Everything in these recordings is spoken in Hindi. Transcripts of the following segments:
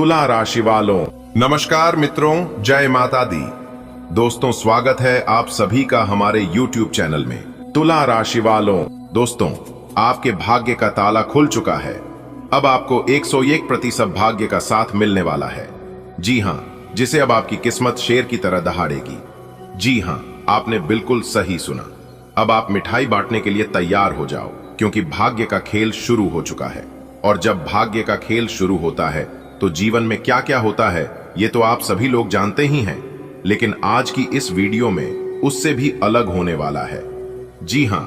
तुला राशि वालों, नमस्कार मित्रों, जय माता दी। दोस्तों, स्वागत है आप सभी का हमारे YouTube चैनल में। तुला राशि वालों, दोस्तों, आपके भाग्य का ताला खुल चुका है। अब आपको 101% भाग्य का साथ मिलने वाला है। जी हां, जिसे अब आपकी किस्मत शेर की तरह दहाड़ेगी। जी हां, आपने बिल्कुल सही सुना। अब आप मिठाई बांटने के लिए तैयार हो जाओ, क्योंकि भाग्य का खेल शुरू हो चुका है। और जब भाग्य का खेल शुरू होता है तो जीवन में क्या क्या होता है ये तो आप सभी लोग जानते ही हैं, लेकिन आज की इस वीडियो में उससे भी अलग होने वाला है। जी हां,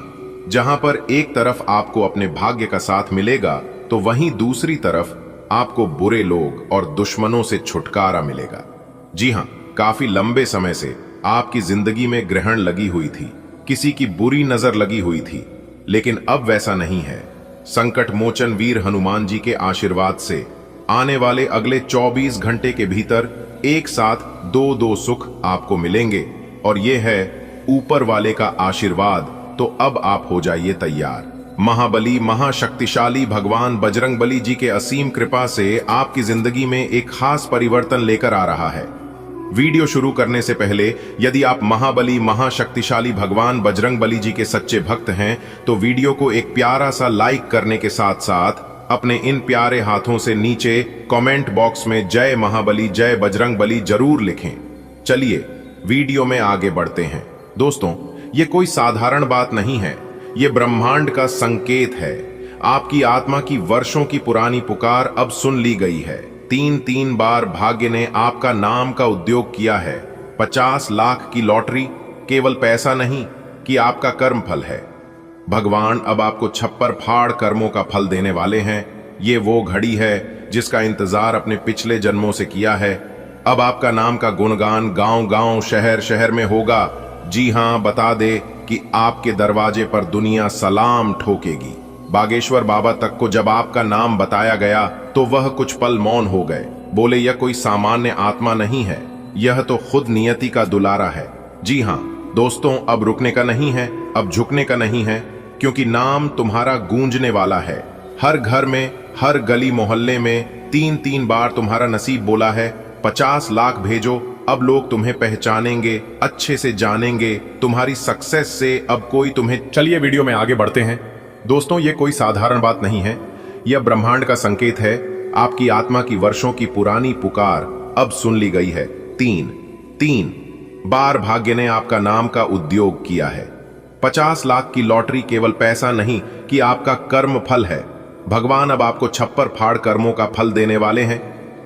जहां पर एक तरफ आपको अपने भाग्य का साथ मिलेगा तो वहीं दूसरी तरफ आपको बुरे लोग और दुश्मनों से छुटकारा मिलेगा। जी हां, काफी लंबे समय से आपकी जिंदगी में ग्रहण लगी हुई थी, किसी की बुरी नजर लगी हुई थी, लेकिन अब वैसा नहीं है। संकट मोचन वीर हनुमान जी के आशीर्वाद से आने वाले अगले 24 घंटे के भीतर एक साथ दो सुख आपको मिलेंगे, और ये है ऊपर वाले का आशीर्वाद। तो अब आप हो जाइए तैयार। महाबली महाशक्तिशाली भगवान बजरंगबली जी के असीम कृपा से आपकी जिंदगी में एक खास परिवर्तन लेकर आ रहा है। वीडियो शुरू करने से पहले यदि आप महाबली महाशक्तिशाली भगवान बजरंगबली जी के सच्चे भक्त हैं तो वीडियो को एक प्यारा सा लाइक करने के साथ साथ अपने इन प्यारे हाथों से नीचे कमेंट बॉक्स में जय महाबली जय बजरंगबली जरूर लिखें। चलिए वीडियो में आगे बढ़ते हैं। दोस्तों, ये कोई साधारण बात नहीं है, ये ब्रह्मांड का संकेत है। आपकी आत्मा की वर्षों की पुरानी पुकार अब सुन ली गई है। 3 बार भाग्य ने आपका नाम का उद्योग किया है। 50 लाख की लॉटरी केवल पैसा नहीं कि आपका कर्म फल है। भगवान अब आपको छप्पर फाड़ कर्मों का फल देने वाले हैं। ये वो घड़ी है जिसका इंतजार अपने पिछले जन्मों से किया है। अब आपका नाम का गुणगान गांव गांव शहर शहर में होगा। जी हां, बता दे कि आपके दरवाजे पर दुनिया सलाम ठोकेगी। बागेश्वर बाबा तक को जब आपका नाम बताया गया तो वह कुछ पल मौन हो गए। बोले, यह कोई सामान्य आत्मा नहीं है, यह तो खुद नियति का दुलारा है। जी हां दोस्तों, अब रुकने का नहीं है, अब झुकने का नहीं है, क्योंकि नाम तुम्हारा गूंजने वाला है। हर घर में, हर गली मोहल्ले में 3 बार तुम्हारा नसीब बोला है। 50 लाख भेजो, अब लोग तुम्हें पहचानेंगे, अच्छे से जानेंगे। तुम्हारी सक्सेस से अब कोई तुम्हें। चलिए वीडियो में आगे बढ़ते हैं। दोस्तों, ये कोई साधारण बात नहीं है, यह ब्रह्मांड का संकेत है। आपकी आत्मा की वर्षों की पुरानी पुकार अब सुन ली गई है। 3 बार भाग्य ने आपका नाम का उद्योग किया है। 50 लाख की लॉटरी केवल पैसा नहीं कि आपका कर्म फल है। भगवान अब आपको छप्पर फाड़ कर्मों का फल देने वाले हैं।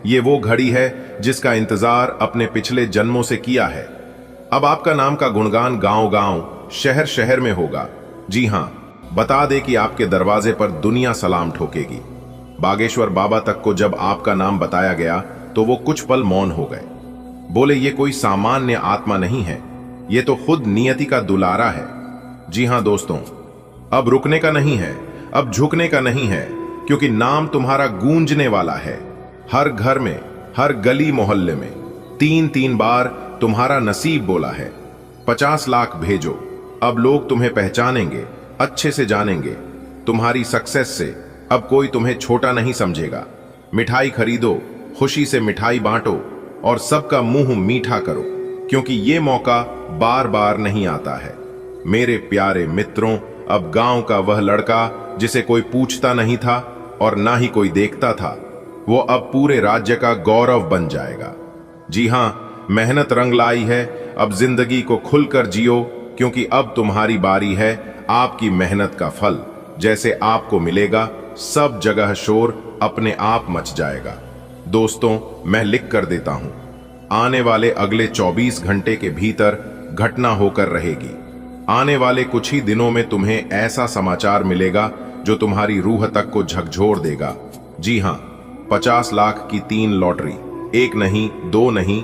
ये वो घड़ी है जिसका इंतजार अपने पिछले जन्मों से किया है। अब आपका नाम का गुणगान गांव गांव शहर शहर में होगा। जी हां, बता दे कि आपके दरवाजे पर दुनिया सलाम ठोकेगी। बागेश्वर बाबा तक को जब आपका नाम बताया गया तो वो कुछ पल मौन हो गए। बोले, ये कोई सामान्य आत्मा नहीं है, ये तो खुद नियति का दुलारा है। जी हां दोस्तों, अब रुकने का नहीं है, अब झुकने का नहीं है, क्योंकि नाम तुम्हारा गूंजने वाला है। हर घर में, हर गली मोहल्ले में 3 बार तुम्हारा नसीब बोला है। 50 लाख भेजो, अब लोग तुम्हें पहचानेंगे, अच्छे से जानेंगे। तुम्हारी सक्सेस से अब कोई तुम्हें छोटा नहीं समझेगा। मिठाई खरीदो, खुशी से मिठाई बांटो और सबका मुंह मीठा करो, क्योंकि ये मौका बार बार नहीं आता है। मेरे प्यारे मित्रों, अब गांव का वह लड़का जिसे कोई पूछता नहीं था और ना ही कोई देखता था, वो अब पूरे राज्य का गौरव बन जाएगा। जी हां, मेहनत रंग लाई है। अब जिंदगी को खुलकर जियो, क्योंकि अब तुम्हारी बारी है। आपकी मेहनत का फल जैसे आपको मिलेगा, सब जगह शोर अपने आप मच जाएगा। दोस्तों, मैं लिख कर देता हूं, आने वाले अगले 24 घंटे के भीतर घटना होकर रहेगी। आने वाले कुछ ही दिनों में तुम्हें ऐसा समाचार मिलेगा जो तुम्हारी रूह तक को झकझोर देगा। जी हां, 50 लाख की 3 लॉटरी, एक नहीं, 2 नहीं,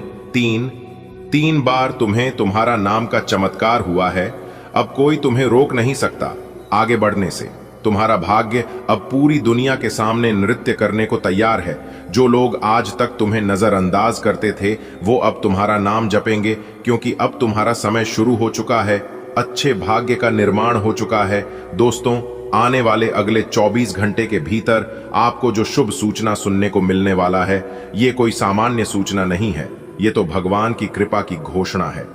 3 बार तुम्हें तुम्हारा नाम का चमत्कार हुआ है। अब कोई तुम्हें रोक नहीं सकता आगे बढ़ने से। तुम्हारा भाग्य अब पूरी दुनिया के सामने नृत्य करने को तैयार है। जो लोग आज तक तुम्हें नजरअंदाज करते थे वो अब तुम्हारा नाम जपेंगे, क्योंकि अब तुम्हारा समय शुरू हो चुका है। अच्छे भाग्य का निर्माण हो चुका है। दोस्तों, आने वाले अगले 24 घंटे के भीतर आपको जो शुभ सूचना सुनने को मिलने वाला है, ये कोई सामान्य सूचना नहीं है, ये तो भगवान की कृपा की घोषणा है।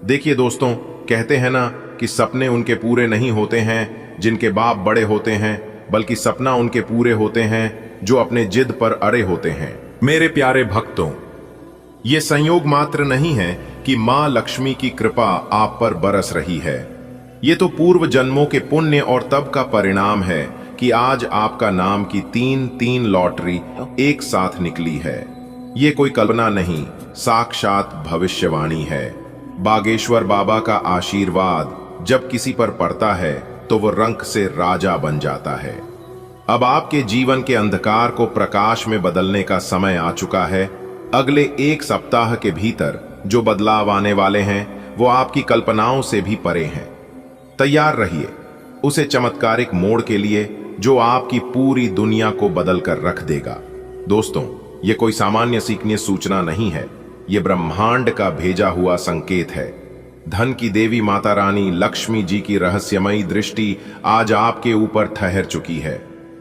देखिए दोस्तों, कहते हैं ना कि सपने उनके पूरे नहीं होते हैं जिनके बाप बड़े होते हैं, बल्कि सपना उनके पूरे होते हैं जो अपने जिद पर अड़े होते हैं। मेरे प्यारे भक्तों, ये संयोग मात्र नहीं है कि मां लक्ष्मी की कृपा आप पर बरस रही है। ये तो पूर्व जन्मों के पुण्य और तप का परिणाम है कि आज आपका नाम की 3 लॉटरी एक साथ निकली है। ये कोई कल्पना नहीं, साक्षात भविष्यवाणी है। बागेश्वर बाबा का आशीर्वाद जब किसी पर पड़ता है तो वो रंक से राजा बन जाता है। अब आपके जीवन के अंधकार को प्रकाश में बदलने का समय आ चुका है। अगले 1 सप्ताह के भीतर जो बदलाव आने वाले हैं वो आपकी कल्पनाओं से भी परे हैं। तैयार रहिए उसे चमत्कारिक मोड़ के लिए जो आपकी पूरी दुनिया को बदल कर रख देगा। दोस्तों, ये कोई सामान्य सीखनीय सूचना नहीं है, ये ब्रह्मांड का भेजा हुआ संकेत है। धन की देवी माता रानी लक्ष्मी जी की रहस्यमयी दृष्टि आज आपके ऊपर ठहर चुकी है।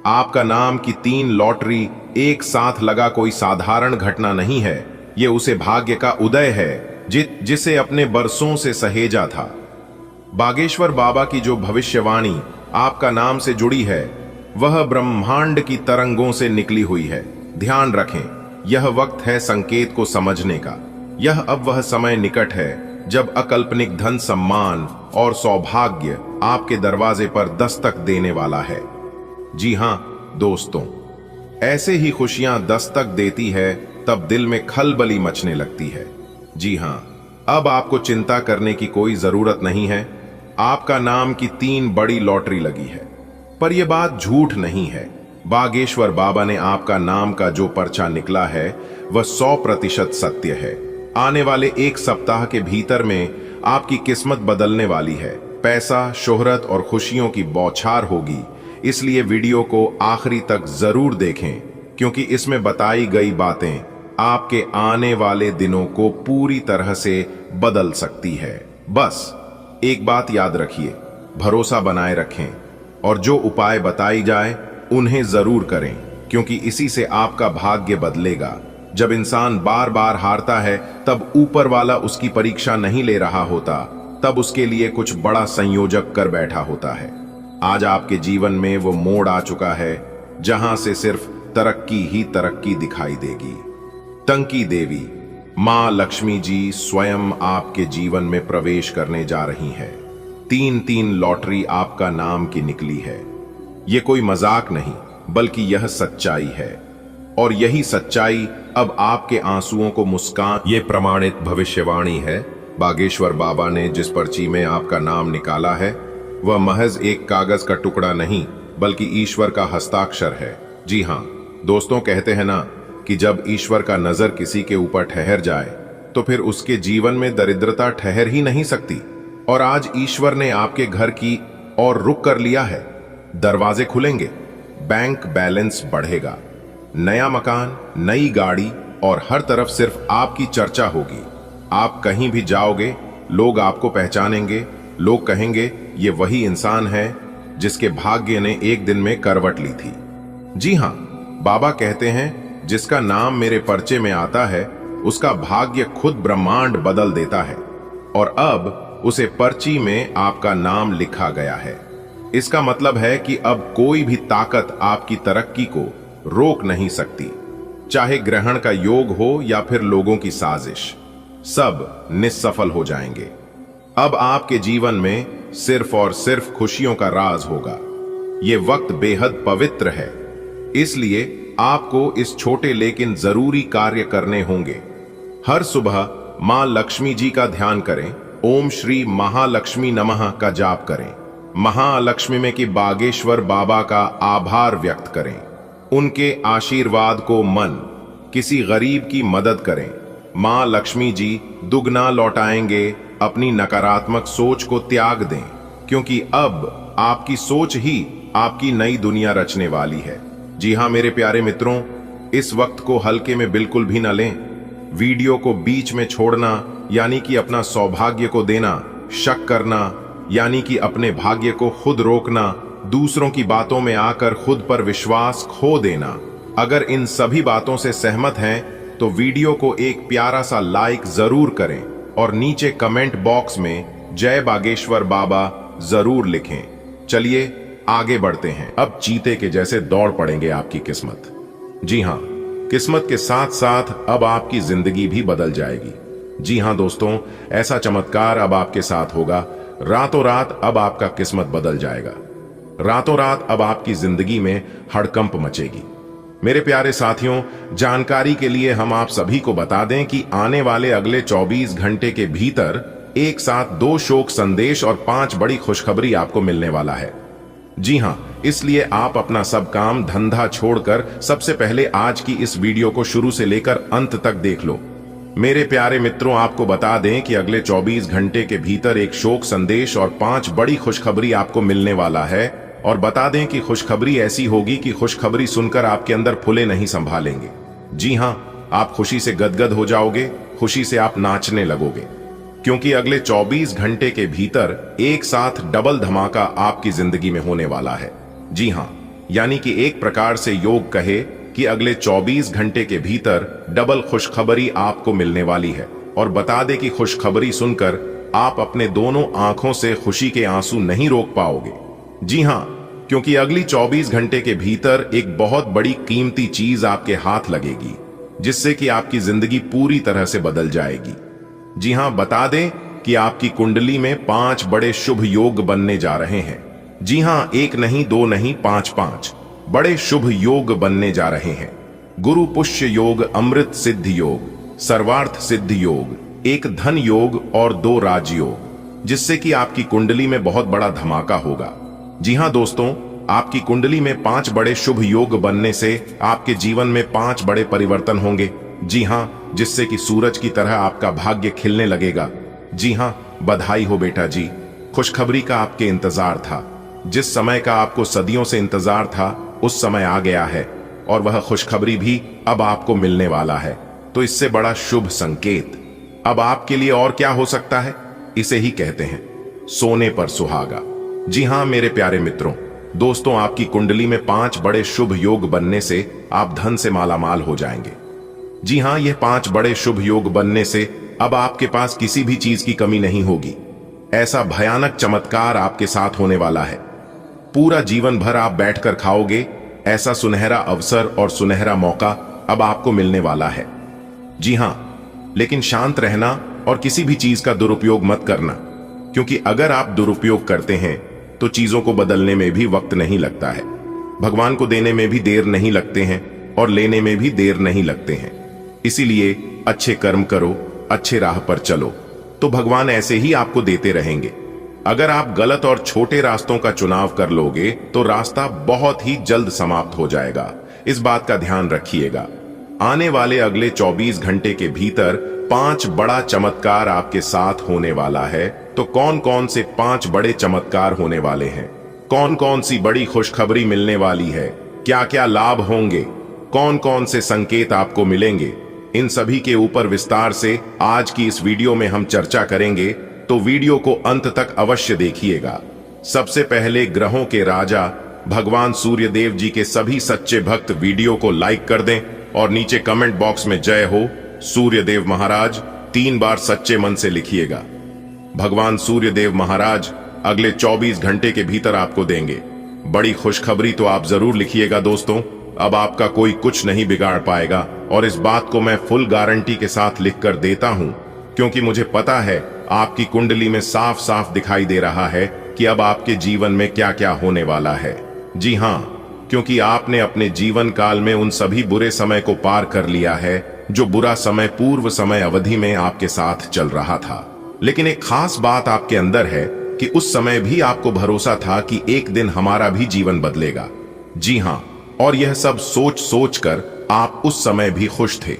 आपका नाम की 3 लॉटरी एक साथ लगा कोई साधारण घटना नहीं है, ये उसे भाग्य का उदय है जिसे अपने बरसों से सहेजा था। बागेश्वर बाबा की जो भविष्यवाणी आपका नाम से जुड़ी है वह ब्रह्मांड की तरंगों से निकली हुई है। ध्यान रखें, यह वक्त है संकेत को समझने का। यह अब वह समय निकट है जब अकल्पनिक धन, सम्मान और सौभाग्य आपके दरवाजे पर दस्तक देने वाला है। जी हां दोस्तों, ऐसे ही खुशियां दस्तक देती है तब दिल में खलबली मचने लगती है। जी हां, अब आपको चिंता करने की कोई जरूरत नहीं है। आपका नाम की 3 बड़ी लॉटरी लगी है। पर यह बात झूठ नहीं है। बागेश्वर बाबा ने आपका नाम का जो पर्चा निकला है वह 100% सत्य है। आने वाले 1 सप्ताह के भीतर में आपकी किस्मत बदलने वाली है। पैसा, शोहरत और खुशियों की बौछार होगी। इसलिए वीडियो को आखिरी तक जरूर देखें, क्योंकि इसमें बताई गई बातें आपके आने वाले दिनों को पूरी तरह से बदल सकती है। बस एक बात याद रखिए, भरोसा बनाए रखें और जो उपाय बताई जाए उन्हें जरूर करें, क्योंकि इसी से आपका भाग्य बदलेगा। जब इंसान बार बार हारता है तब ऊपर वाला उसकी परीक्षा नहीं ले रहा होता, तब उसके लिए कुछ बड़ा संयोजक कर बैठा होता है। आज आपके जीवन में वो मोड़ आ चुका है जहां से सिर्फ तरक्की ही तरक्की दिखाई देगी। टंकी देवी मां लक्ष्मी जी स्वयं आपके जीवन में प्रवेश करने जा रही हैं। 3 लॉटरी आपका नाम की निकली है। ये कोई मजाक नहीं, बल्कि यह सच्चाई है। और यही सच्चाई अब आपके आंसुओं को मुस्कान। ये प्रमाणित भविष्यवाणी है। बागेश्वर बाबा ने जिस पर्ची में आपका नाम निकाला है वह महज एक कागज का टुकड़ा नहीं, बल्कि ईश्वर का हस्ताक्षर है। जी हां दोस्तों, कहते हैं ना कि जब ईश्वर का नजर किसी के ऊपर ठहर जाए तो फिर उसके जीवन में दरिद्रता ठहर ही नहीं सकती। और आज ईश्वर ने आपके घर की ओर रुख कर लिया है। दरवाजे खुलेंगे, बैंक बैलेंस बढ़ेगा, नया मकान, नई गाड़ी और हर तरफ सिर्फ आपकी चर्चा होगी। आप कहीं भी जाओगे, लोग आपको पहचानेंगे। लोग कहेंगे ये वही इंसान है जिसके भाग्य ने एक दिन में करवट ली थी। जी हां, बाबा कहते हैं जिसका नाम मेरे पर्चे में आता है उसका भाग्य खुद ब्रह्मांड बदल देता है। और अब उसे पर्ची में आपका नाम लिखा गया है। इसका मतलब है कि अब कोई भी ताकत आपकी तरक्की को रोक नहीं सकती, चाहे ग्रहण का योग हो या फिर लोगों की साजिश, सब निस्सफल हो जाएंगे। अब आपके जीवन में सिर्फ और सिर्फ खुशियों का राज होगा। ये वक्त बेहद पवित्र है, इसलिए आपको इस छोटे लेकिन जरूरी कार्य करने होंगे। हर सुबह मां लक्ष्मी जी का ध्यान करें, ओम श्री महालक्ष्मी नमः का जाप करें, महालक्ष्मी में कि बागेश्वर बाबा का आभार व्यक्त करें, उनके आशीर्वाद को मन, किसी गरीब की मदद करें। मां लक्ष्मी जी दुगना लौटाएंगे। अपनी नकारात्मक सोच को त्याग दें, क्योंकि अब आपकी सोच ही आपकी नई दुनिया रचने वाली है। जी हां मेरे प्यारे मित्रों, इस वक्त को हल्के में बिल्कुल भी न लें। वीडियो को बीच में छोड़ना यानी कि अपना सौभाग्य को देना, शक करना यानी कि अपने भाग्य को खुद रोकना, दूसरों की बातों में आकर खुद पर विश्वास खो देना। अगर इन सभी बातों से सहमत हैं तो वीडियो को एक प्यारा सा लाइक जरूर करें और नीचे कमेंट बॉक्स में जय बागेश्वर बाबा जरूर लिखें। चलिए आगे बढ़ते हैं। अब चीते के जैसे दौड़ पड़ेंगे आपकी किस्मत। जी हां, किस्मत के साथ साथ अब आपकी जिंदगी भी बदल जाएगी। जी हां दोस्तों, ऐसा चमत्कार अब आपके साथ होगा। रातों रात अब आपका किस्मत बदल जाएगा। रातों रात अब आपकी जिंदगी में हड़कंप मचेगी। मेरे प्यारे साथियों, जानकारी के लिए हम आप सभी को बता दें कि आने वाले अगले 24 घंटे के भीतर एक साथ 2 शोक संदेश और 5 बड़ी खुशखबरी आपको मिलने वाला है। जी हां, इसलिए आप अपना सब काम धंधा छोड़कर सबसे पहले आज की इस वीडियो को शुरू से लेकर अंत तक देख लो। मेरे प्यारे मित्रों, आपको बता दें कि अगले 24 घंटे के भीतर एक शोक संदेश और 5 बड़ी खुशखबरी आपको मिलने वाला है। और बता दें कि खुशखबरी ऐसी होगी कि खुशखबरी सुनकर आपके अंदर फुले नहीं संभालेंगे। जी हां, आप खुशी से गदगद हो जाओगे, खुशी से आप नाचने लगोगे, क्योंकि अगले 24 घंटे के भीतर एक साथ डबल धमाका आपकी जिंदगी में होने वाला है। जी हां, यानी कि एक प्रकार से योग कहे कि अगले 24 घंटे के भीतर डबल खुशखबरी आपको मिलने वाली है। और बता दें कि खुशखबरी सुनकर आप अपने दोनों आंखों से खुशी के आंसू नहीं रोक पाओगे। जी हां, क्योंकि अगली 24 घंटे के भीतर एक बहुत बड़ी कीमती चीज आपके हाथ लगेगी, जिससे कि आपकी जिंदगी पूरी तरह से बदल जाएगी। जी हां, बता दें कि आपकी कुंडली में 5 बड़े शुभ योग बनने जा रहे हैं। जी हां, 1 नहीं, 2 नहीं, 5 बड़े शुभ योग बनने जा रहे हैं। गुरु पुष्य योग, अमृत सिद्ध योग, सर्वार्थ सिद्ध योग, एक धन योग और 2 राजयोग, जिससे कि आपकी कुंडली में बहुत बड़ा धमाका होगा। जी हां दोस्तों, आपकी कुंडली में 5 बड़े शुभ योग बनने से आपके जीवन में 5 बड़े परिवर्तन होंगे। जी हां, जिससे कि सूरज की तरह आपका भाग्य खिलने लगेगा। जी हां, बधाई हो बेटा जी, खुशखबरी का आपके इंतजार था। जिस समय का आपको सदियों से इंतजार था, उस समय आ गया है और वह खुशखबरी भी अब आपको मिलने वाला है। तो इससे बड़ा शुभ संकेत अब आपके लिए और क्या हो सकता है? इसे ही कहते हैं सोने पर सुहागा। जी हां मेरे प्यारे मित्रों, दोस्तों, आपकी कुंडली में 5 बड़े शुभ योग बनने से आप धन से मालामाल हो जाएंगे। जी हां, ये 5 बड़े शुभ योग बनने से अब आपके पास किसी भी चीज की कमी नहीं होगी। ऐसा भयानक चमत्कार आपके साथ होने वाला है, पूरा जीवन भर आप बैठकर खाओगे। ऐसा सुनहरा अवसर और सुनहरा मौका अब आपको मिलने वाला है। जी हां, लेकिन शांत रहना और किसी भी चीज का दुरुपयोग मत करना, क्योंकि अगर आप दुरुपयोग करते हैं तो चीजों को बदलने में भी वक्त नहीं लगता है। भगवान को देने में भी देर नहीं लगते हैं और लेने में भी देर नहीं लगते हैं। इसीलिए अच्छे कर्म करो, अच्छे राह पर चलो, तो भगवान ऐसे ही आपको देते रहेंगे। अगर आप गलत और छोटे रास्तों का चुनाव कर लोगे तो रास्ता बहुत ही जल्द समाप्त हो जाएगा। इस बात का ध्यान रखिएगा। आने वाले अगले 24 घंटे के भीतर 5 बड़ा चमत्कार आपके साथ होने वाला है। तो कौन कौन से 5 बड़े चमत्कार होने वाले हैं? कौन कौन सी बड़ी खुशखबरी मिलने वाली है? क्या क्या लाभ होंगे? कौन कौन से संकेत आपको मिलेंगे? इन सभी के ऊपर विस्तार से आज की इस वीडियो में हम चर्चा करेंगे, तो वीडियो को अंत तक अवश्य देखिएगा। सबसे पहले ग्रहों के राजा भगवान सूर्य देव जी के सभी सच्चे भक्त वीडियो को लाइक कर दें और नीचे कमेंट बॉक्स में जय हो सूर्य देव महाराज 3 बार सच्चे मन से लिखिएगा। भगवान सूर्य देव महाराज अगले 24 घंटे के भीतर आपको देंगे बड़ी खुशखबरी, तो आप जरूर लिखिएगा दोस्तों। अब आपका कोई कुछ नहीं बिगाड़ पाएगा और इस बात को मैं फुल गारंटी के साथ लिख कर देता हूं, क्योंकि मुझे पता है आपकी कुंडली में साफ साफ दिखाई दे रहा है कि अब आपके जीवन में क्या क्या होने वाला है। जी हां, क्योंकि आपने अपने जीवन काल में उन सभी बुरे समय को पार कर लिया है जो बुरा समय पूर्व समय अवधि में आपके साथ चल रहा था। लेकिन एक खास बात आपके अंदर है कि उस समय भी आपको भरोसा था कि एक दिन हमारा भी जीवन बदलेगा। जी हां, और यह सब सोच सोच कर आप उस समय भी खुश थे।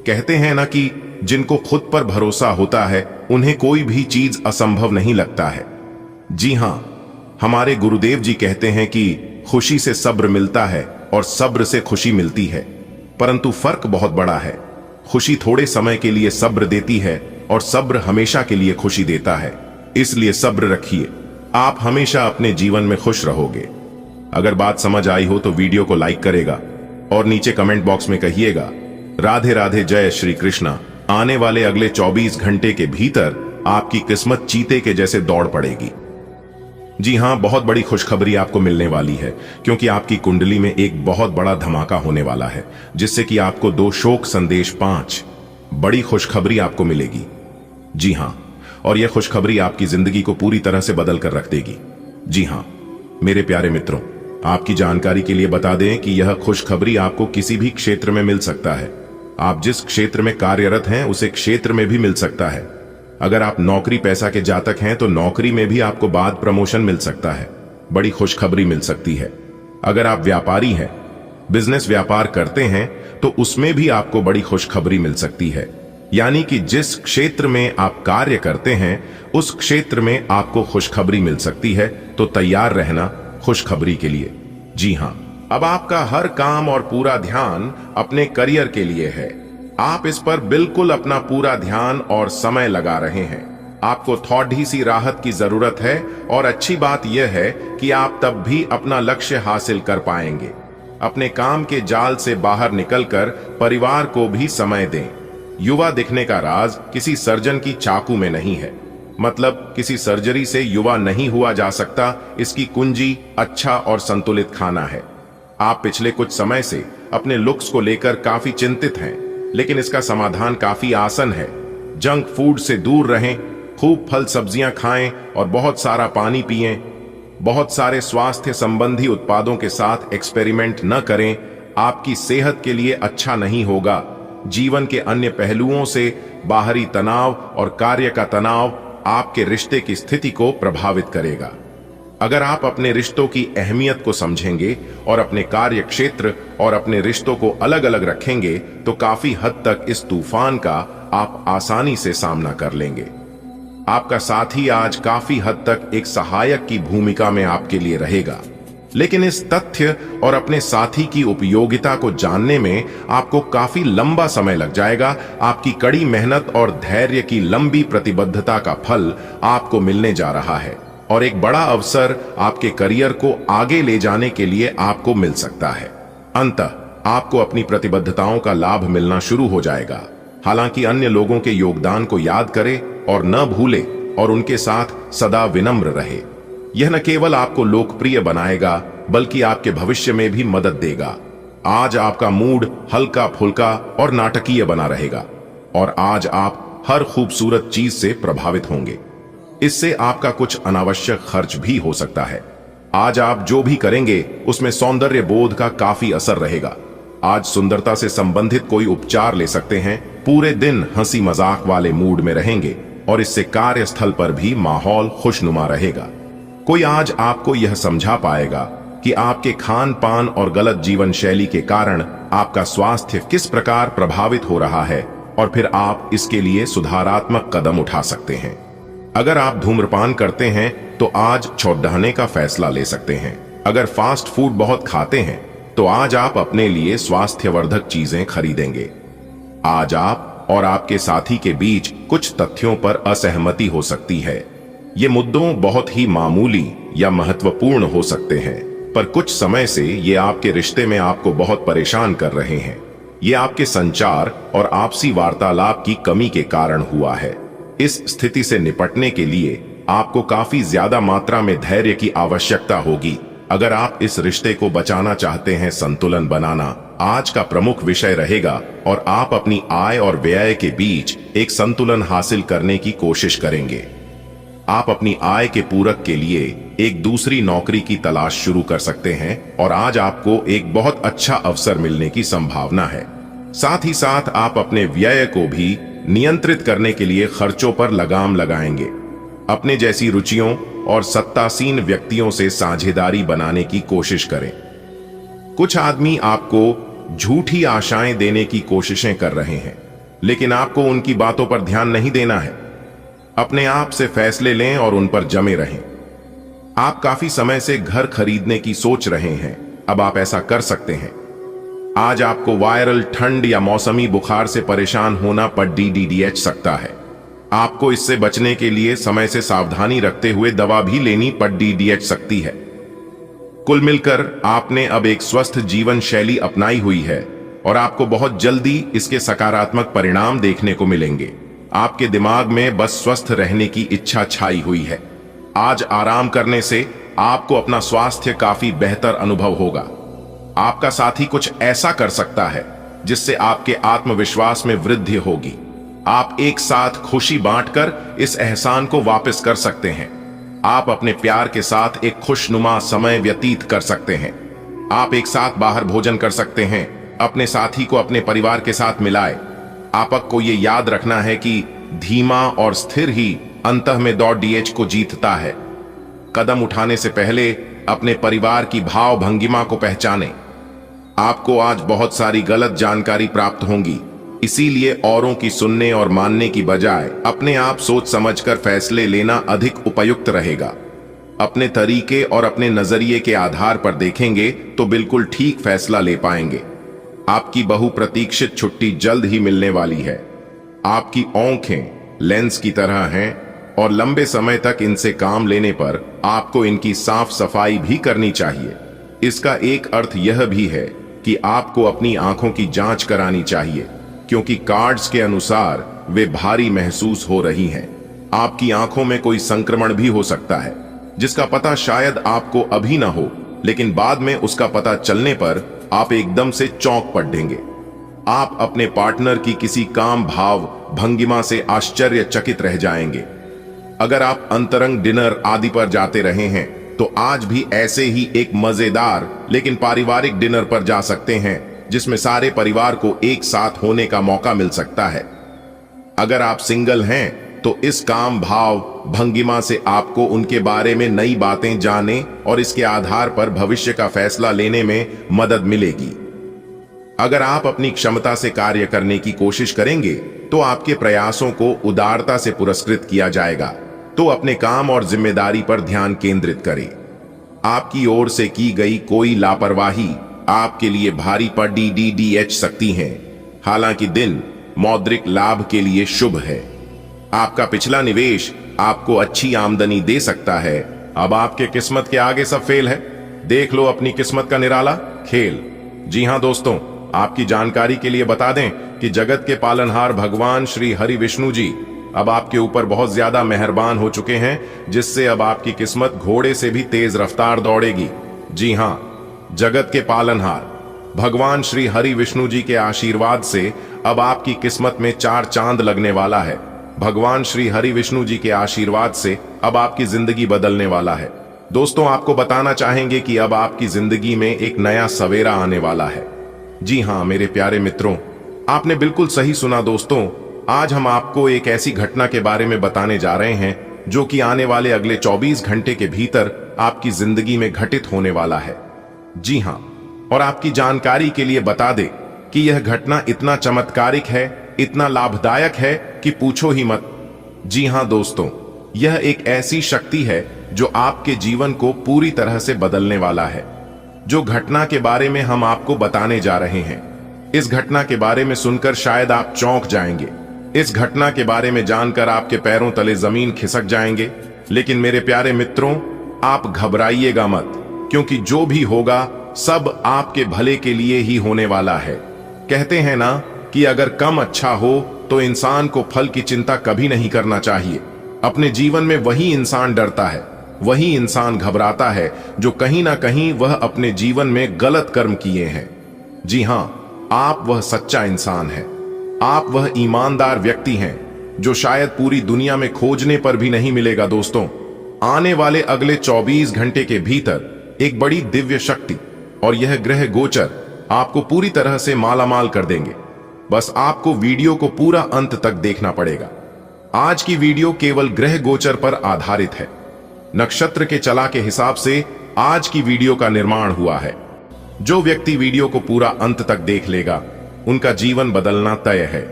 कहते हैं ना कि जिनको खुद पर भरोसा होता है उन्हें कोई भी चीज असंभव नहीं लगता है। जी हां, हमारे गुरुदेव जी कहते हैं कि खुशी से सब्र मिलता है और सब्र से खुशी मिलती है, परंतु फर्क बहुत बड़ा है। खुशी थोड़े समय के लिए सब्र देती है और सब्र हमेशा के लिए खुशी देता है। इसलिए सब्र रखिए, आप हमेशा अपने जीवन में खुश रहोगे। अगर बात समझ आई हो तो वीडियो को लाइक करेगा और नीचे कमेंट बॉक्स में कहिएगा राधे राधे, जय श्री कृष्णा। आने वाले अगले 24 घंटे के भीतर आपकी किस्मत चीते के जैसे दौड़ पड़ेगी। जी हां, बहुत बड़ी खुशखबरी आपको मिलने वाली है, क्योंकि आपकी कुंडली में एक बहुत बड़ा धमाका होने वाला है, जिससे कि आपको 2 शोक संदेश 5 बड़ी खुशखबरी आपको मिलेगी। जी हां, और यह खुशखबरी आपकी जिंदगी को पूरी तरह से बदल कर रख देगी। जी हां मेरे प्यारे मित्रों, आपकी जानकारी के लिए बता दें कि यह खुशखबरी आपको किसी भी क्षेत्र में मिल सकता है। आप जिस क्षेत्र में कार्यरत हैं उसे क्षेत्र में भी मिल सकता है। अगर आप नौकरी पैसा के जातक हैं तो नौकरी में भी आपको बाद प्रमोशन मिल सकता है, बड़ी खुशखबरी मिल सकती है। अगर आप व्यापारी हैं, बिजनेस व्यापार करते हैं, तो उसमें भी आपको बड़ी खुशखबरी मिल सकती है। यानी कि जिस क्षेत्र में आप कार्य करते हैं उस क्षेत्र में आपको खुशखबरी मिल सकती है, तो तैयार रहना खुशखबरी के लिए। जी हां, अब आपका हर काम और पूरा ध्यान अपने करियर के लिए है। आप इस पर बिल्कुल अपना पूरा ध्यान और समय लगा रहे हैं। आपको थोड़ी सी राहत की जरूरत है, और अच्छी बात यह है कि आप तब भी अपना लक्ष्य हासिल कर पाएंगे। अपने काम के जाल से बाहर निकलकर परिवार को भी समय दें। युवा दिखने का राज किसी सर्जन की चाकू में नहीं है, मतलब किसी सर्जरी से युवा नहीं हुआ जा सकता। इसकी कुंजी अच्छा और संतुलित खाना है। आप पिछले कुछ समय से अपने लुक्स को लेकर काफी चिंतित हैं, लेकिन इसका समाधान काफी आसान है। जंक फूड से दूर रहें, खूब फल सब्जियां खाएं और बहुत सारा पानी पिएं। बहुत सारे स्वास्थ्य संबंधी उत्पादों के साथ एक्सपेरिमेंट न करें, आपकी सेहत के लिए अच्छा नहीं होगा। जीवन के अन्य पहलुओं से बाहरी तनाव और कार्य का तनाव आपके रिश्ते की स्थिति को प्रभावित करेगा। अगर आप अपने रिश्तों की अहमियत को समझेंगे और अपने कार्य क्षेत्र और अपने रिश्तों को अलग अलग रखेंगे, तो काफी हद तक इस तूफान का आप आसानी से सामना कर लेंगे। आपका साथी आज काफी हद तक एक सहायक की भूमिका में आपके लिए रहेगा, लेकिन इस तथ्य और अपने साथी की उपयोगिता को जानने में आपको काफी लंबा समय लग जाएगा। आपकी कड़ी मेहनत और धैर्य की लंबी प्रतिबद्धता का फल आपको मिलने जा रहा है, और एक बड़ा अवसर आपके करियर को आगे ले जाने के लिए आपको मिल सकता है। अंततः आपको अपनी प्रतिबद्धताओं का लाभ मिलना शुरू हो जाएगा। हालांकि अन्य लोगों के योगदान को याद करें और न भूले, और उनके साथ सदा विनम्र रहे। यह न केवल आपको लोकप्रिय बनाएगा, बल्कि आपके भविष्य में भी मदद देगा। आज आपका मूड हल्का फुल्का और नाटकीय बना रहेगा, और आज आप हर खूबसूरत चीज से प्रभावित होंगे। इससे आपका कुछ अनावश्यक खर्च भी हो सकता है। आज आप जो भी करेंगे उसमें सौंदर्य बोध का काफी असर रहेगा। आज सुंदरता से संबंधित कोई उपचार ले सकते हैं। पूरे दिन हंसी मजाक वाले मूड में रहेंगे, और इससे कार्यस्थल पर भी माहौल खुशनुमा रहेगा। कोई आज आपको यह समझा पाएगा कि आपके खान पान और गलत जीवन शैली के कारण आपका स्वास्थ्य किस प्रकार प्रभावित हो रहा है, और फिर आप इसके लिए सुधारात्मक कदम उठा सकते हैं। अगर आप धूम्रपान करते हैं तो आज छुड़ाने का फैसला ले सकते हैं। अगर फास्ट फूड बहुत खाते हैं तो आज आप अपने लिए स्वास्थ्यवर्धक चीजें खरीदेंगे। आज आप और आपके साथी के बीच कुछ तथ्यों पर असहमति हो सकती है। ये मुद्दों बहुत ही मामूली या महत्वपूर्ण हो सकते हैं, पर कुछ समय से ये आपके रिश्ते में आपको बहुत परेशान कर रहे हैं। ये आपके संचार और आपसी वार्तालाप की कमी के कारण हुआ है। इस स्थिति से निपटने के लिए आपको काफी ज्यादा मात्रा में धैर्य की आवश्यकता होगी। अगर आप इस रिश्ते को बचाना चाहते हैं, संतुलन बनाना आज का प्रमुख विषय रहेगा, और आप अपनी आय और व्यय के बीच एक संतुलन हासिल करने की कोशिश करेंगे। आप अपनी आय के पूरक के लिए एक दूसरी नौकरी की तलाश शुरू कर सकते हैं, और आज आपको एक बहुत अच्छा अवसर मिलने की संभावना है। साथ ही साथ आप अपने व्यय को भी नियंत्रित करने के लिए खर्चों पर लगाम लगाएंगे। अपने जैसी रुचियों और सत्तासीन व्यक्तियों से साझेदारी बनाने की कोशिश करें। कुछ आदमी आपको झूठी आशाएं देने की कोशिशें कर रहे हैं, लेकिन आपको उनकी बातों पर ध्यान नहीं देना है। अपने आप से फैसले लें और उन पर जमे रहें। आप काफी समय से घर खरीदने की सोच रहे हैं, अब आप ऐसा कर सकते हैं। आज आपको वायरल ठंड या मौसमी बुखार से परेशान होना पर DDDH सकता है। आपको इससे बचने के लिए समय से सावधानी रखते हुए दवा भी लेनी पड़ DDH सकती है। कुल मिलकर आपने अब एक स्वस्थ जीवन शैली अपनाई हुई है और आपको बहुत जल्दी इसके सकारात्मक परिणाम देखने को मिलेंगे। आपके दिमाग में बस स्वस्थ रहने की इच्छा छाई हुई है। आज आराम करने से आपको अपना स्वास्थ्य काफी बेहतर अनुभव होगा। आपका साथी कुछ ऐसा कर सकता है जिससे आपके आत्मविश्वास में वृद्धि होगी। आप एक साथ खुशी बांटकर इस एहसान को वापस कर सकते हैं। आप अपने प्यार के साथ एक खुशनुमा समय व्यतीत कर सकते हैं। आप एक साथ बाहर भोजन कर सकते हैं। अपने साथी को अपने परिवार के साथ मिलाए। आपको ये याद रखना है कि धीमा और स्थिर ही अंतः में दौड़ डीएच को जीतता है। कदम उठाने से पहले अपने परिवार की भाव भंगिमा को पहचाने। आपको आज बहुत सारी गलत जानकारी प्राप्त होंगी, इसीलिए औरों की सुनने और मानने की बजाय अपने आप सोच समझकर फैसले लेना अधिक उपयुक्त रहेगा। अपने तरीके और अपने नजरिए के आधार पर देखेंगे तो बिल्कुल ठीक फैसला ले पाएंगे। आपकी बहुप्रतीक्षित छुट्टी जल्द ही मिलने वाली है। आपकी आंखें लेंस की तरह हैं और लंबे समय तक इनसे काम लेने पर आपको इनकी साफ सफाई भी करनी चाहिए। इसका एक अर्थ यह भी है कि आपको अपनी आंखों की जांच करानी चाहिए, क्योंकि कार्ड्स के अनुसार वे भारी महसूस हो रही हैं। आपकी आंखों में कोई संक्रमण भी हो सकता है, जिसका पता शायद आपको अभी ना हो, लेकिन बाद में उसका पता चलने पर आप एकदम से चौंक पड़ेंगे। आप अपने पार्टनर की किसी काम भाव भंगिमा से आश्चर्यचकित रह जाएंगे। अगर आप अंतरंग डिनर आदि पर जाते रहे हैं तो आज भी ऐसे ही एक मजेदार लेकिन पारिवारिक डिनर पर जा सकते हैं, जिसमें सारे परिवार को एक साथ होने का मौका मिल सकता है। अगर आप सिंगल हैं तो इस काम भाव भंगिमा से आपको उनके बारे में नई बातें जानने और इसके आधार पर भविष्य का फैसला लेने में मदद मिलेगी। अगर आप अपनी क्षमता से कार्य करने की कोशिश करेंगे तो आपके प्रयासों को उदारता से पुरस्कृत किया जाएगा। तो अपने काम और जिम्मेदारी पर ध्यान केंद्रित करें। आपकी ओर से की गई कोई लापरवाही आपके लिए भारी पड़ DDH सकती है। हालांकि दिन मौद्रिक लाभ के लिए शुभ है। आपका पिछला निवेश आपको अच्छी आमदनी दे सकता है। अब आपके किस्मत के आगे सब फेल है। देख लो अपनी किस्मत का निराला खेल। जी हां दोस्तों, आपकी जानकारी के लिए बता दें कि जगत के पालनहार भगवान श्री हरि विष्णु जी अब आपके ऊपर बहुत ज्यादा मेहरबान हो चुके हैं, जिससे अब आपकी किस्मत घोड़े से भी तेज रफ्तार दौड़ेगी। जी हां, जगत के पालनहार भगवान श्री हरि विष्णु जी के आशीर्वाद से अब आपकी किस्मत में 4 चांद लगने वाला है। भगवान श्री हरि विष्णु जी के आशीर्वाद से अब आपकी जिंदगी बदलने वाला है। दोस्तों, आपको बताना चाहेंगे कि अब आपकी जिंदगी में एक नया सवेरा आने वाला है। जी हां मेरे प्यारे मित्रों, आपने बिल्कुल सही सुना। दोस्तों, आज हम आपको एक ऐसी घटना के बारे में बताने जा रहे हैं जो कि आने वाले अगले 24 घंटे के भीतर आपकी जिंदगी में घटित होने वाला है। जी हां, और आपकी जानकारी के लिए बता दें कि यह घटना इतना चमत्कारिक है, इतना लाभदायक है कि पूछो ही मत। जी हां दोस्तों, यह एक ऐसी शक्ति है जो आपके जीवन को पूरी तरह से बदलने वाला है। जो घटना के बारे में हम आपको बताने जा रहे हैं, इस घटना के बारे में सुनकर शायद आप चौंक जाएंगे। इस घटना के बारे में जानकर आपके पैरों तले जमीन खिसक जाएंगे। लेकिन मेरे प्यारे मित्रों, आप घबराइएगा मत, क्योंकि जो भी होगा सब आपके भले के लिए ही होने वाला है। कहते हैं ना कि अगर कम अच्छा हो तो इंसान को फल की चिंता कभी नहीं करना चाहिए। अपने जीवन में वही इंसान डरता है, वही इंसान घबराता है जो कहीं ना कहीं वह अपने जीवन में गलत कर्म किए हैं। जी हां, आप वह सच्चा इंसान है। आप वह ईमानदार व्यक्ति हैं जो शायद पूरी दुनिया में खोजने पर भी नहीं मिलेगा। दोस्तों, आने वाले अगले 24 घंटे के भीतर एक बड़ी दिव्य शक्ति और यह ग्रह गोचर आपको पूरी तरह से मालामाल कर देंगे। बस आपको वीडियो को पूरा अंत तक देखना पड़ेगा। आज की वीडियो केवल ग्रह गोचर पर आधारित है। नक्षत्र के चला के हिसाब से आज की वीडियो का निर्माण हुआ है। जो व्यक्ति वीडियो को पूरा अंत तक देख लेगा, उनका जीवन बदलना तय है।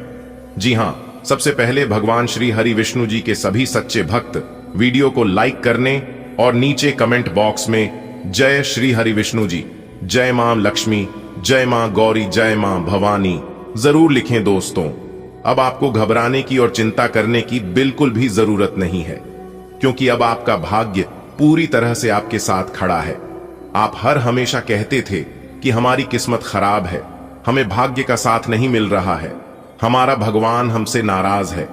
जी हां, सबसे पहले भगवान श्री हरि विष्णु जी के सभी सच्चे भक्त वीडियो को लाइक करने और नीचे कमेंट बॉक्स में जय श्री हरि विष्णु जी, जय मां लक्ष्मी, जय मां गौरी, जय मां भवानी जरूर लिखें। दोस्तों, अब आपको घबराने की और चिंता करने की बिल्कुल भी जरूरत नहीं है, क्योंकि अब आपका भाग्य पूरी तरह से आपके साथ खड़ा है। आप हर हमेशा कहते थे कि हमारी किस्मत खराब है, हमें भाग्य का साथ नहीं मिल रहा है, हमारा भगवान हमसे नाराज है।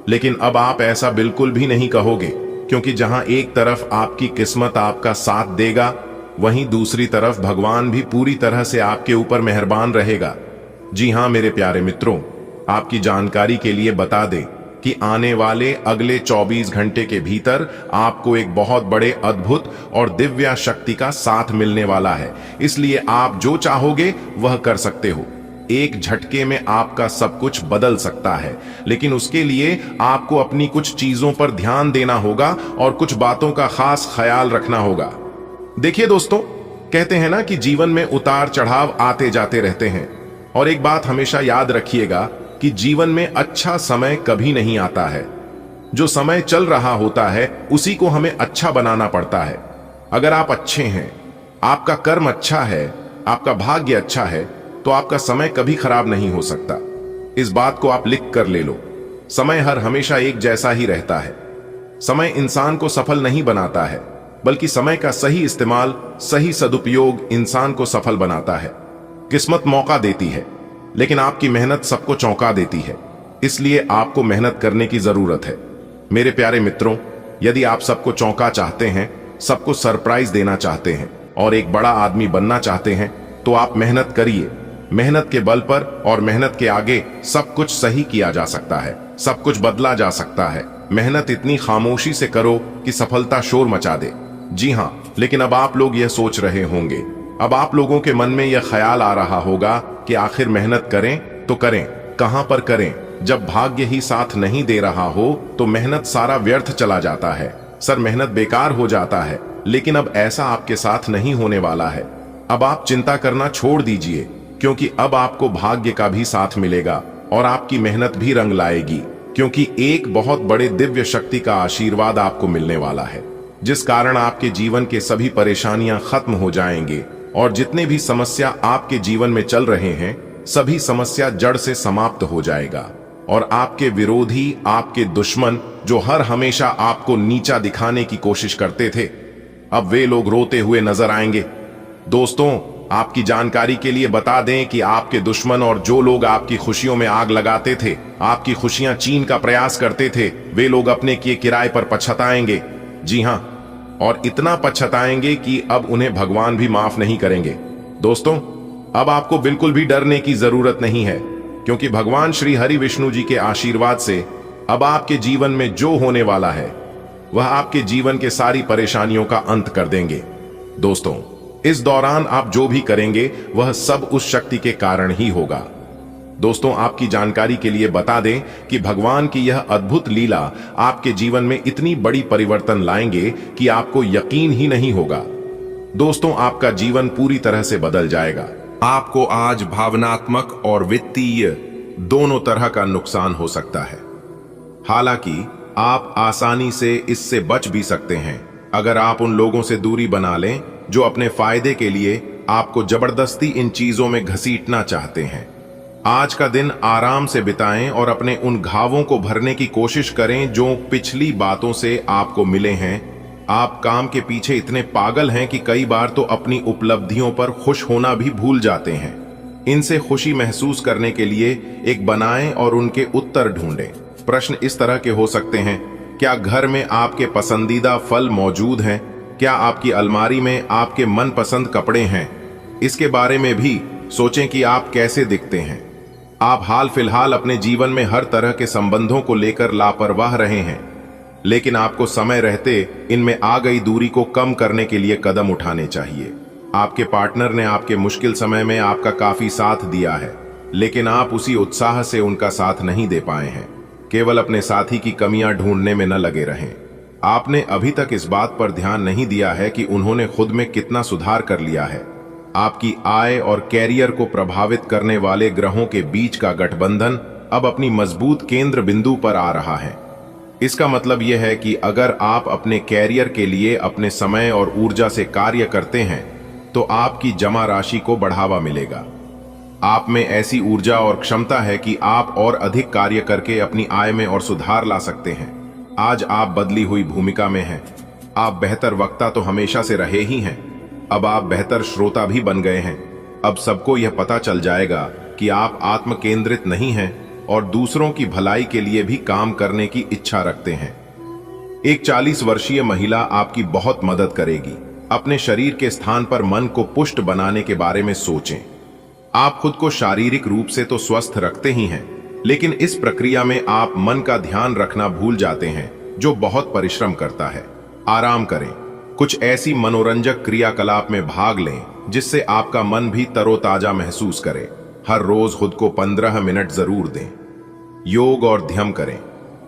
लेकिन अब आप ऐसा बिल्कुल भी नहीं कहोगे, क्योंकि जहां एक तरफ आपकी किस्मत आपका साथ देगा, वहीं दूसरी तरफ भगवान भी पूरी तरह से आपके ऊपर मेहरबान रहेगा। जी हां मेरे प्यारे मित्रों, आपकी जानकारी के लिए बता दें कि आने वाले अगले 24 घंटे के भीतर आपको एक बहुत बड़े अद्भुत और दिव्य शक्ति का साथ मिलने वाला है। इसलिए आप जो चाहोगे वह कर सकते हो। एक झटके में आपका सब कुछ बदल सकता है, लेकिन उसके लिए आपको अपनी कुछ चीजों पर ध्यान देना होगा और कुछ बातों का खास ख्याल रखना होगा। देखिए दोस्तों, कहते हैं ना कि जीवन में उतार चढ़ाव आते जाते रहते हैं, और एक बात हमेशा याद रखिएगा कि जीवन में अच्छा समय कभी नहीं आता है। जो समय चल रहा होता है उसी को हमें अच्छा बनाना पड़ता है। अगर आप अच्छे हैं, आपका कर्म अच्छा है, आपका भाग्य अच्छा है, तो आपका समय कभी खराब नहीं हो सकता। इस बात को आप लिख कर ले लो। समय हर हमेशा एक जैसा ही रहता है। समय इंसान को सफल नहीं बनाता है, बल्कि समय का सही इस्तेमाल, सही सदुपयोग इंसान को सफल बनाता है। किस्मत मौका देती है, लेकिन आपकी मेहनत सबको चौंका देती है। इसलिए आपको मेहनत करने की जरूरत है। मेरे प्यारे मित्रों, यदि आप सबको चौंका चाहते हैं, सबको सरप्राइज देना चाहते हैं और एक बड़ा आदमी बनना चाहते हैं, तो आप मेहनत करिए। मेहनत के बल पर और मेहनत के आगे सब कुछ सही किया जा सकता है, सब कुछ बदला जा सकता है। मेहनत इतनी खामोशी से करो कि सफलता शोर मचा दे। जी हां, लेकिन अब आप लोग यह सोच रहे होंगे, अब आप लोगों के मन में यह ख्याल आ रहा होगा कि आखिर मेहनत करें तो करें, कहां पर करें? जब भाग्य ही साथ नहीं दे रहा हो तो मेहनत सारा व्यर्थ चला जाता है। सर, मेहनत बेकार हो जाता है। लेकिन अब ऐसा आपके साथ नहीं होने वाला है। अब आप चिंता करना छोड़ दीजिए, क्योंकि अब आपको भाग्य का भी साथ मिलेगा और आपकी मेहनत भी रंग लाएगी, क्योंकि एक बहुत बड़े दिव्य शक्ति का आशीर्वाद आपको मिलने वाला है, जिस कारण आपके जीवन के सभी परेशानियां खत्म हो जाएंगे और जितने भी समस्या आपके जीवन में चल रहे हैं, सभी समस्या जड़ से समाप्त हो जाएगा और आपके विरोधी, आपके दुश्मन, जो हर हमेशा आपको नीचा दिखाने की कोशिश करते थे, अब वे लोग रोते हुए नजर आएंगे। दोस्तों, आपकी जानकारी के लिए बता दें कि आपके दुश्मन और जो लोग आपकी खुशियों में आग लगाते थे, आपकी खुशियां छीन का प्रयास करते थे, वे लोग अपने किए किराए पर पछताएंगे। जी हां, और इतना पछताएंगे कि अब उन्हें भगवान भी माफ नहीं करेंगे। दोस्तों, अब आपको बिल्कुल भी डरने की जरूरत नहीं है, क्योंकि भगवान श्री हरि विष्णु जी के आशीर्वाद से अब आपके जीवन में जो होने वाला है वह आपके जीवन के सारी परेशानियों का अंत कर देंगे। दोस्तों, इस दौरान आप जो भी करेंगे वह सब उस शक्ति के कारण ही होगा। दोस्तों, आपकी जानकारी के लिए बता दें कि भगवान की यह अद्भुत लीला आपके जीवन में इतनी बड़ी परिवर्तन लाएंगे कि आपको यकीन ही नहीं होगा। दोस्तों, आपका जीवन पूरी तरह से बदल जाएगा। आपको आज भावनात्मक और वित्तीय दोनों तरह का नुकसान हो सकता है। हालांकि आप आसानी से इससे बच भी सकते हैं अगर आप उन लोगों से दूरी बना लें जो अपने फायदे के लिए आपको जबरदस्ती इन चीजों में घसीटना चाहते हैं। आज का दिन आराम से बिताएं और अपने उन घावों को भरने की कोशिश करें जो पिछली बातों से आपको मिले हैं। आप काम के पीछे इतने पागल हैं कि कई बार तो अपनी उपलब्धियों पर खुश होना भी भूल जाते हैं। इनसे खुशी महसूस करने के लिए एक बनाएं और उनके उत्तर ढूंढें। प्रश्न इस तरह के हो सकते हैं: क्या घर में आपके पसंदीदा फल मौजूद हैं? क्या आपकी अलमारी में आपके मनपसंद कपड़े हैं? इसके बारे में भी सोचें कि आप कैसे दिखते हैं। आप हाल फिलहाल अपने जीवन में हर तरह के संबंधों को लेकर लापरवाह रहे हैं, लेकिन आपको समय रहते इनमें आ गई दूरी को कम करने के लिए कदम उठाने चाहिए। आपके पार्टनर ने आपके मुश्किल समय में आपका काफी साथ दिया है, लेकिन आप उसी उत्साह से उनका साथ नहीं दे पाए हैं। केवल अपने साथी की कमियां ढूंढने में न लगे रहें। आपने अभी तक इस बात पर ध्यान नहीं दिया है कि उन्होंने खुद में कितना सुधार कर लिया है। आपकी आय और कैरियर को प्रभावित करने वाले ग्रहों के बीच का गठबंधन अब अपनी मजबूत केंद्र बिंदु पर आ रहा है। इसका मतलब यह है कि अगर आप अपने कैरियर के लिए अपने समय और ऊर्जा से कार्य करते हैं तो आपकी जमा राशि को बढ़ावा मिलेगा। आप में ऐसी ऊर्जा और क्षमता है कि आप और अधिक कार्य करके अपनी आय में और सुधार ला सकते हैं। आज आप बदली हुई भूमिका में हैं। आप बेहतर वक्ता तो हमेशा से रहे ही हैं, अब आप बेहतर श्रोता भी बन गए हैं। अब सबको यह पता चल जाएगा कि आप आत्म केंद्रित नहीं हैं और दूसरों की भलाई के लिए भी काम करने की इच्छा रखते हैं। एक 40 वर्षीय महिला आपकी बहुत मदद करेगी। अपने शरीर के स्थान पर मन को पुष्ट बनाने के बारे में सोचें। आप खुद को शारीरिक रूप से तो स्वस्थ रखते ही हैं, लेकिन इस प्रक्रिया में आप मन का ध्यान रखना भूल जाते हैं, जो बहुत परिश्रम करता है। आराम करें, कुछ ऐसी मनोरंजक क्रियाकलाप में भाग लें जिससे आपका मन भी तरोताजा महसूस करे। हर रोज खुद को 15 मिनट जरूर दें। योग और ध्यान करें।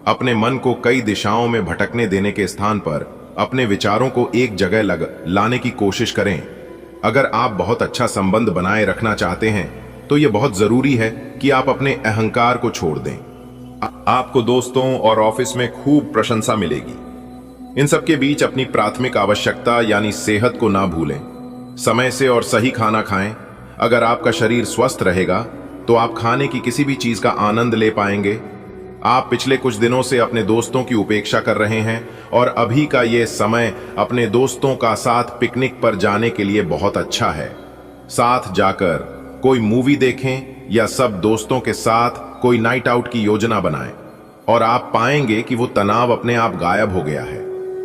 अपने मन को कई दिशाओं में भटकने देने के स्थान पर अपने विचारों को एक जगह लाने की कोशिश करें। अगर आप बहुत अच्छा संबंध बनाए रखना चाहते हैं तो यह बहुत जरूरी है कि आप अपने अहंकार को छोड़ दें। आपको दोस्तों और ऑफिस में खूब प्रशंसा मिलेगी। इन सब के बीच अपनी प्राथमिक आवश्यकता यानी सेहत को ना भूलें। समय से और सही खाना खाएं। अगर आपका शरीर स्वस्थ रहेगा तो आप खाने की किसी भी चीज का आनंद ले पाएंगे। आप पिछले कुछ दिनों से अपने दोस्तों की उपेक्षा कर रहे हैं और अभी का ये समय अपने दोस्तों का साथ पिकनिक पर जाने के लिए बहुत अच्छा है। साथ जाकर कोई मूवी देखें या सब दोस्तों के साथ कोई नाइट आउट की योजना बनाएं और आप पाएंगे कि वो तनाव अपने आप गायब हो गया है,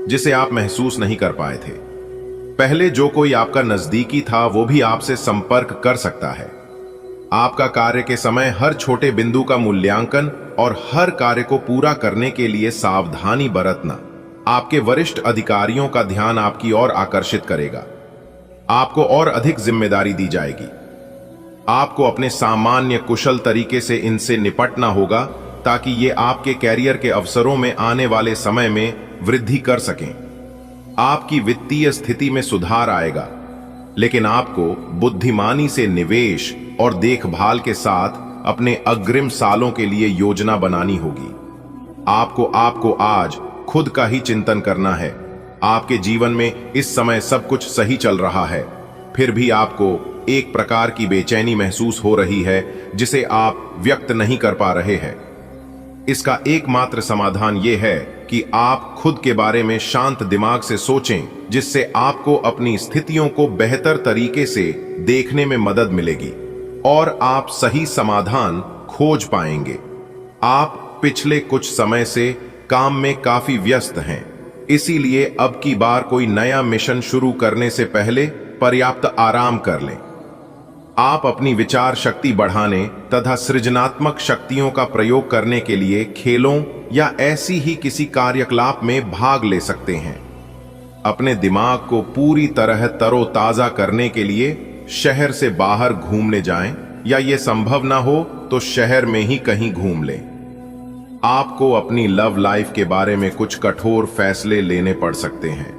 जिसे आप महसूस नहीं कर पाए थे। पहले जो कोई आपका नजदीकी था वो भी आपसे संपर्क कर सकता है। आपका कार्य के समय हर छोटे बिंदु का मूल्यांकन और हर कार्य को पूरा करने के लिए सावधानी बरतना आपके वरिष्ठ अधिकारियों का ध्यान आपकी ओर आकर्षित करेगा। आपको और अधिक जिम्मेदारी दी जाएगी। आपको अपने सामान्य कुशल तरीके से इनसे निपटना होगा ताकि ये आपके कैरियर के अवसरों में आने वाले समय में वृद्धि कर सकें। आपकी वित्तीय स्थिति में सुधार आएगा, लेकिन आपको बुद्धिमानी से निवेश और देखभाल के साथ अपने अग्रिम सालों के लिए योजना बनानी होगी। आपको आज खुद का ही चिंतन करना है। आपके जीवन में इस समय सब कुछ सही चल रहा है, फिर भी आपको एक प्रकार की बेचैनी महसूस हो रही है जिसे आप व्यक्त नहीं कर पा रहे हैं। इसका एकमात्र समाधान यह है कि आप खुद के बारे में शांत दिमाग से सोचें, जिससे आपको अपनी स्थितियों को बेहतर तरीके से देखने में मदद मिलेगी और आप सही समाधान खोज पाएंगे। आप पिछले कुछ समय से काम में काफी व्यस्त हैं, इसीलिए अब की बार कोई नया मिशन शुरू करने से पहले पर्याप्त आराम कर लें। आप अपनी विचार शक्ति बढ़ाने तथा सृजनात्मक शक्तियों का प्रयोग करने के लिए खेलों या ऐसी ही किसी कार्यकलाप में भाग ले सकते हैं। अपने दिमाग को पूरी तरह तरोताजा करने के लिए शहर से बाहर घूमने जाएं, या ये संभव ना हो तो शहर में ही कहीं घूम लें। आपको अपनी लव लाइफ के बारे में कुछ कठोर फैसले लेने पड़ सकते हैं।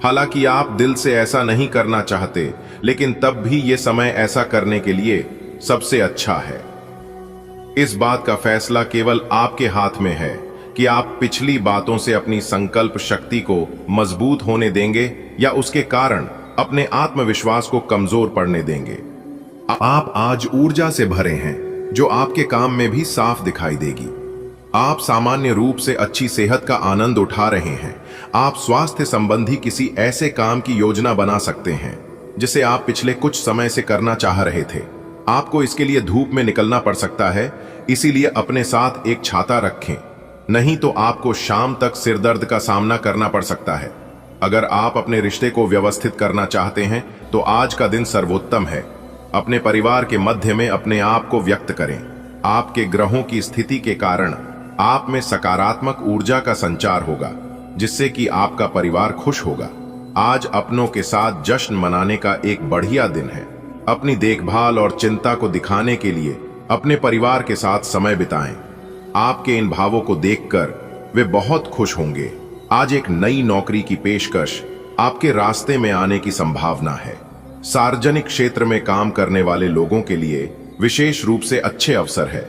हालांकि आप दिल से ऐसा नहीं करना चाहते, लेकिन तब भी ये समय ऐसा करने के लिए सबसे अच्छा है। इस बात का फैसला केवल आपके हाथ में है कि आप पिछली बातों से अपनी संकल्प शक्ति को मजबूत होने देंगे या उसके कारण अपने आत्मविश्वास को कमजोर पड़ने देंगे। आप आज ऊर्जा से भरे हैं, जो आपके काम में भी साफ दिखाई देगी। आप सामान्य रूप से अच्छी सेहत का आनंद उठा रहे हैं। आप स्वास्थ्य संबंधी किसी ऐसे काम की योजना बना सकते हैं जिसे आप पिछले कुछ समय से करना चाह रहे थे। आपको इसके लिए धूप में निकलना पड़ सकता है, इसीलिए अपने साथ एक छाता रखें, नहीं तो आपको शाम तक सिरदर्द का सामना करना पड़ सकता है। अगर आप अपने रिश्ते को व्यवस्थित करना चाहते हैं तो आज का दिन सर्वोत्तम है। अपने परिवार के मध्य में अपने आप को व्यक्त करें। आपके ग्रहों की स्थिति के कारण आप में सकारात्मक ऊर्जा का संचार होगा, जिससे कि आपका परिवार खुश होगा। आज अपनों के साथ जश्न मनाने का एक बढ़िया दिन है। अपनी देखभाल और चिंता को दिखाने के लिए अपने परिवार के साथ समय बिताएं। आपके इन भावों को देखकर वे बहुत खुश होंगे। आज एक नई नौकरी की पेशकश आपके रास्ते में आने की संभावना है। सार्वजनिक क्षेत्र में काम करने वाले लोगों के लिए विशेष रूप से अच्छे अवसर है।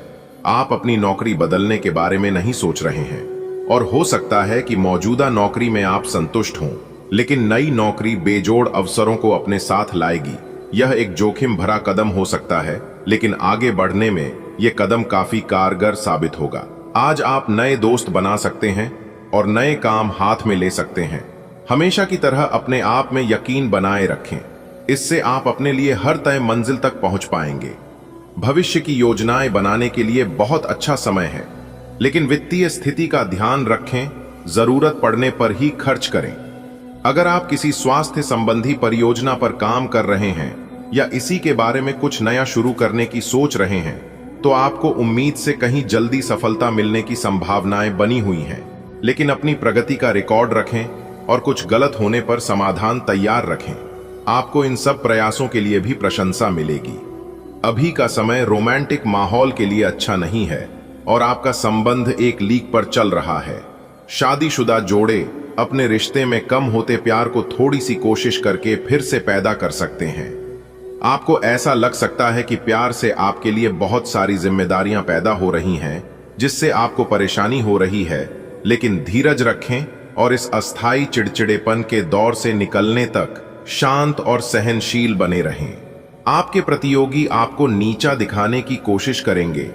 आप अपनी नौकरी बदलने के बारे में नहीं सोच रहे हैं और हो सकता है कि मौजूदा नौकरी में आप संतुष्ट हों, लेकिन नई नौकरी बेजोड़ अवसरों को अपने साथ लाएगी। यह एक जोखिम भरा कदम हो सकता है, लेकिन आगे बढ़ने में यह कदम काफी कारगर साबित होगा। आज आप नए दोस्त बना सकते हैं और नए काम हाथ में ले सकते हैं। हमेशा की तरह अपने आप में यकीन बनाए रखें। इससे आप अपने लिए हर तय मंजिल तक पहुंच पाएंगे। भविष्य की योजनाएं बनाने के लिए बहुत अच्छा समय है, लेकिन वित्तीय स्थिति का ध्यान रखें, जरूरत पड़ने पर ही खर्च करें। अगर आप किसी स्वास्थ्य संबंधी परियोजना पर काम कर रहे हैं या इसी के बारे में कुछ नया शुरू करने की सोच रहे हैं, तो आपको उम्मीद से कहीं जल्दी सफलता मिलने की संभावनाएं बनी हुई हैं। लेकिन अपनी प्रगति का रिकॉर्ड रखें और कुछ गलत होने पर समाधान तैयार रखें। आपको इन सब प्रयासों के लिए भी प्रशंसा मिलेगी। अभी का समय रोमांटिक माहौल के लिए अच्छा नहीं है और आपका संबंध एक लीक पर चल रहा है। शादीशुदा जोड़े अपने रिश्ते में कम होते प्यार को थोड़ी सी कोशिश करके फिर से पैदा कर सकते हैं। आपको ऐसा लग सकता है कि प्यार से आपके लिए बहुत सारी जिम्मेदारियां पैदा हो रही हैं, जिससे आपको परेशानी हो रही है, लेकिन धीरज रखें और इस अस्थायी चिड़चिड़ेपन के दौर से निकलने तक शांत और सहनशील बने रहें। आपके प्रतियोगी आपको नीचा दिखाने की कोशिश करेंगे,